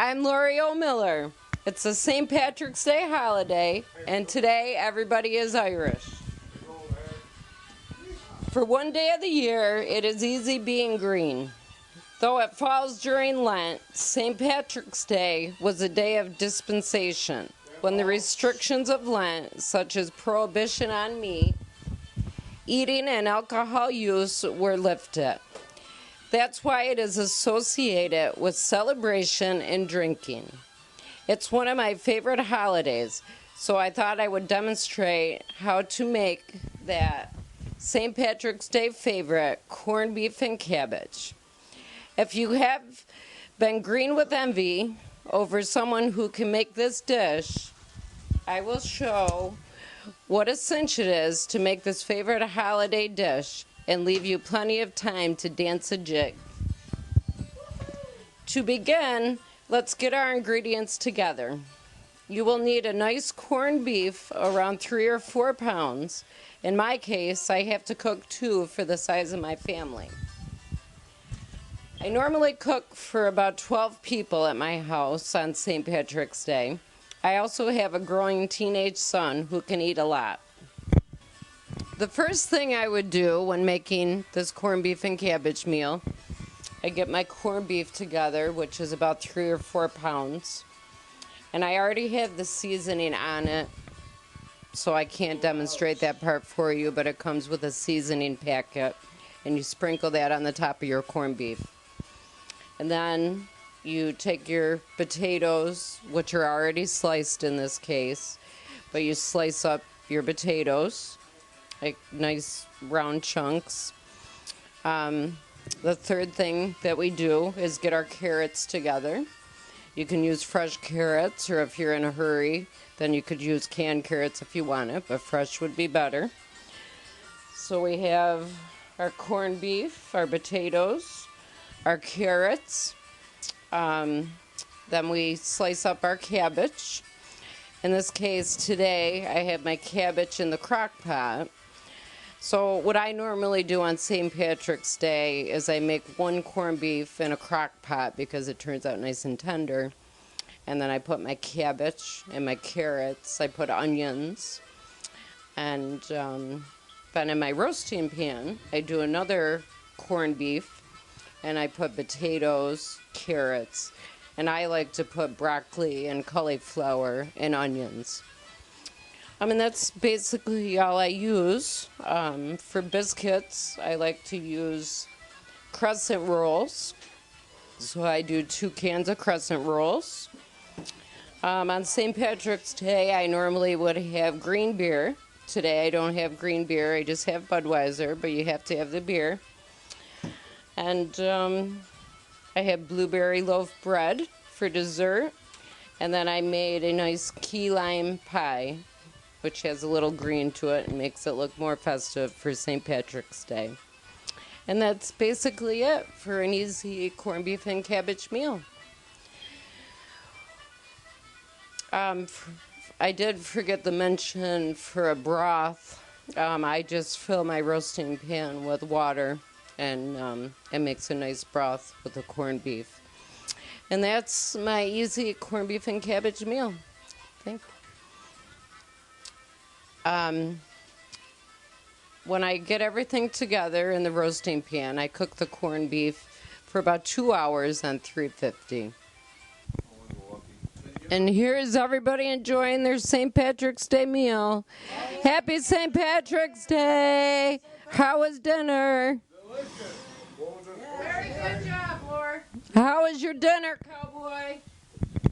I'm Lori O'Miller. It's the St. Patrick's Day holiday, and today everybody is Irish. For one day of the year, it is easy being green. Though it falls during Lent, St. Patrick's Day was a day of dispensation, when the restrictions of Lent, such as prohibition on meat, eating, and alcohol use, were lifted. That's why it is associated with celebration and drinking. It's one of my favorite holidays, so I thought I would demonstrate how to make that St. Patrick's Day favorite, corned beef and cabbage. If you have been green with envy over someone who can make this dish, I will show what a cinch it is to make this favorite holiday dish and leave you plenty of time to dance a jig. To begin, let's get our ingredients together. You will need a nice corned beef, around 3 or 4 pounds. In my case, I have to cook 2 for the size of my family. I normally cook for about 12 people at my house on St. Patrick's Day. I also have a growing teenage son who can eat a lot. The first thing I would do when making this corned beef and cabbage meal, I get my corned beef together, which is about 3 or 4 pounds. And I already have the seasoning on it, so I can't demonstrate that part for you, but it comes with a seasoning packet, and you sprinkle that on the top of your corned beef. And then you take your potatoes, which are already sliced in this case, but you slice up your potatoes, like nice round chunks. The third thing that we do is get our carrots together. You can use fresh carrots, or if you're in a hurry, then you could use canned carrots if you want it, but fresh would be better. So we have our corned beef, our potatoes, our carrots. Then we slice up our cabbage. In this case today, I have my cabbage in the crock pot. So what I normally do on St. Patrick's Day is I make 1 corned beef in a crock pot because it turns out nice and tender. And then I put my cabbage and my carrots. I put onions. And then in my roasting pan, I do another corned beef. And I put potatoes, carrots. And I like to put broccoli and cauliflower and onions. That's basically all I use. For biscuits, I like to use crescent rolls. So I do 2 cans of crescent rolls. On St. Patrick's Day, I normally would have green beer. Today I don't have green beer, I just have Budweiser, but you have to have the beer. And I have blueberry loaf bread for dessert. And then I made a nice key lime pie, which has a little green to it and makes it look more festive for St. Patrick's Day. And that's basically it for an easy corned beef and cabbage meal. I did forget to mention for a broth, I just fill my roasting pan with water, and it makes a nice broth with the corned beef. And that's my easy corned beef and cabbage meal. Thank you. When I get everything together in the roasting pan, I cook the corned beef for about 2 hours on 350. And here's everybody enjoying their St. Patrick's Day meal. Happy St. Patrick's Day! How was dinner? Delicious. Very good job, Laura. How was your dinner, cowboy?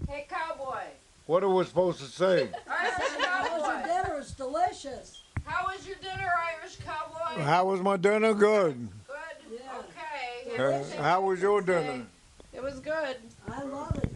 Hey, cowboy. What are we supposed to say? Irish cowboy. Dinner is delicious. How was your dinner, Irish cowboy? How was my dinner? Good. Good? Yeah. Okay. How was your dinner? It was good. I love it.